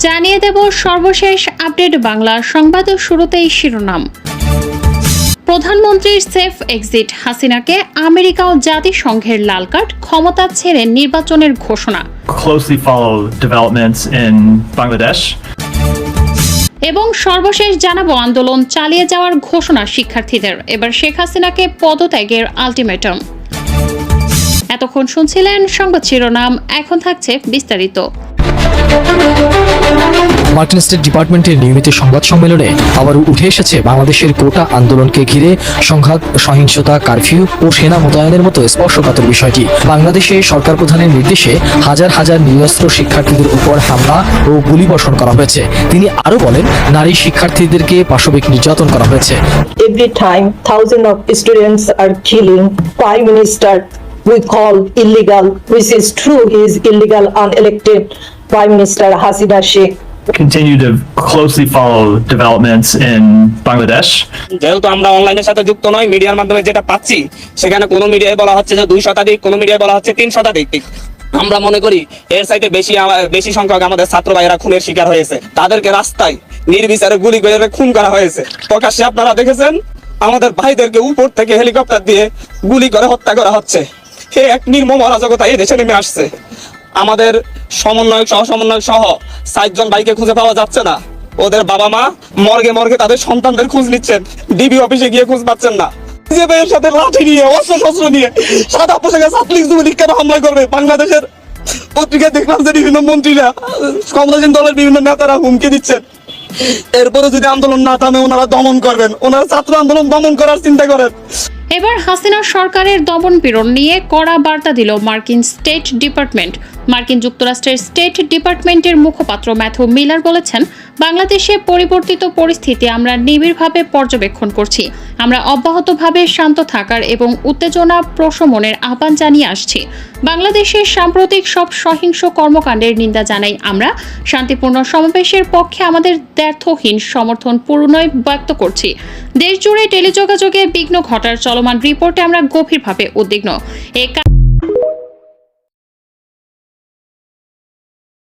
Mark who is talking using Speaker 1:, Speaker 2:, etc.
Speaker 1: জানিয়ে দেব সর্বশেষ আপডেট বাংলা সংবাদ। শুরুতেই শিরোনাম। প্রধানমন্ত্রীর সেফ এক্সিট, হাসিনাকে আমেরিকা ও জাতিসংঘের লাল কার্ড, ক্ষমতা ছেড়ে নির্বাচনের ঘোষণা।
Speaker 2: Closely follow developments in Bangladesh.
Speaker 1: এবং সর্বশেষ জানাবো আন্দোলন চালিয়ে যাওয়ার ঘোষণা শিক্ষার্থীদের, এবার শেখ হাসিনাকে পদত্যাগের আলটিমেটাম। এতক্ষণ শুনছিলেন সংবাদ শিরোনাম, এখন থাকছে বিস্তারিত।
Speaker 3: মার্কিন স্টেট ডিপার্টমেন্টের নিয়মিত সংবাদ সম্মেলনে আবারও উঠে এসেছে বাংলাদেশের কোটা আন্দোলনকে ঘিরে সংঘাত, সহিংসতা, কারফিউ ও সেনা মোতায়েনের মতো স্পর্শকাতর বিষয়টি। বাংলাদেশে সরকার প্রধানের নির্দেশে হাজার হাজার নিরস্ত্র শিক্ষার্থীদের উপর হামলা ও গুলিবর্ষণ করা হয়েছে। তিনি আরও বলেন, নারী শিক্ষার্থীদেরকে পাশবিক নির্যাতন করা হয়েছে।
Speaker 4: Every time thousands of students are killing, Prime Minister we call illegal, which is true, he is illegal unelected Prime Minister Hasina Sheikh.
Speaker 2: Continue to closely follow developments in Bangladesh.
Speaker 5: যেহেতু আমরা অনলাইনের সাথে যুক্ত নই, মিডিয়ার মাধ্যমে যেটা পাচ্ছি সেখানে কোনো মিডিয়ায় বলা হচ্ছে যে 2 শতাধিক, কোনো মিডিয়ায় বলা হচ্ছে 3 শতাধিক। আমরা মনে করি এর সাইডে বেশি সংখ্যক আমাদের ছাত্র ভাইয়েরা খুনের শিকার হয়েছে। তাদেরকে রাস্তায় নির্বিচারে গুলি করে খুন করা হয়েছে। প্রকাশ্যে আপনারা দেখেছেন আমাদের ভাইদেরকে উপর থেকে হেলিকপ্টার দিয়ে গুলি করে হত্যা করা হচ্ছে। এক নির্মম অরাজকতা এই দেশে নেমে আসছে। আমাদের সমন্বয়ক সহ 7 জন ভাইকে খুঁজে পাওয়া যাচ্ছে না। ওদের বাবা মা মর্গে তাদের সন্তানদের খোঁজ নিচ্ছেন, ডিবি অফিসে গিয়ে খোঁজ পাচ্ছেন না। বিজেপির সাথে লাঠি নিয়ে, অস্ত্র নিয়ে সাদা পোশাকে ছাত্রলীগ যুবলীগ কেন হামলা করবে? বাংলাদেশের পত্রিকায় দেখলাম যে বিভিন্ন মন্ত্রীরা, ক্ষমতাসীন দলের বিভিন্ন নেতারা হুমকি দিচ্ছেন। এরপরে যদি আন্দোলন না থামে ওনারা দমন করবেন, ওনারা ছাত্র আন্দোলন দমন করার চিন্তা করেন।
Speaker 1: এবার হাসিনা সরকারের দমন পীড়ন নিয়ে কড়া বার্তা দিল মার্কিন স্টেট ডিপার্টমেন্ট। মার্কিন যুক্তরাষ্ট্রের স্টেট ডিপার্টমেন্টের মুখপাত্র ম্যাথু মিলার বলেছেন, বাংলাদেশে পরিবর্তিত পরিস্থিতি আমরা নিবিড়ভাবে পর্যবেক্ষণ করছি। আমরা অব্যাহতভাবে শান্ত থাকার এবং উত্তেজনা প্রশমনের আহ্বান জানিয়ে আসছি। বাংলাদেশের সাম্প্রতিক সব সহিংস কর্মকাণ্ডের নিন্দা জানাই আমরা। শান্তিপূর্ণ সমাবেশের পক্ষে আমাদের দ্ব্যর্থহীন সমর্থন পুনরায় ব্যক্ত করছি। দেশজুড়ে টেলিযোগাযোগে বিঘ্ন ঘটার চলমান রিপোর্টে আমরা গভীরভাবে উদ্বিগ্ন।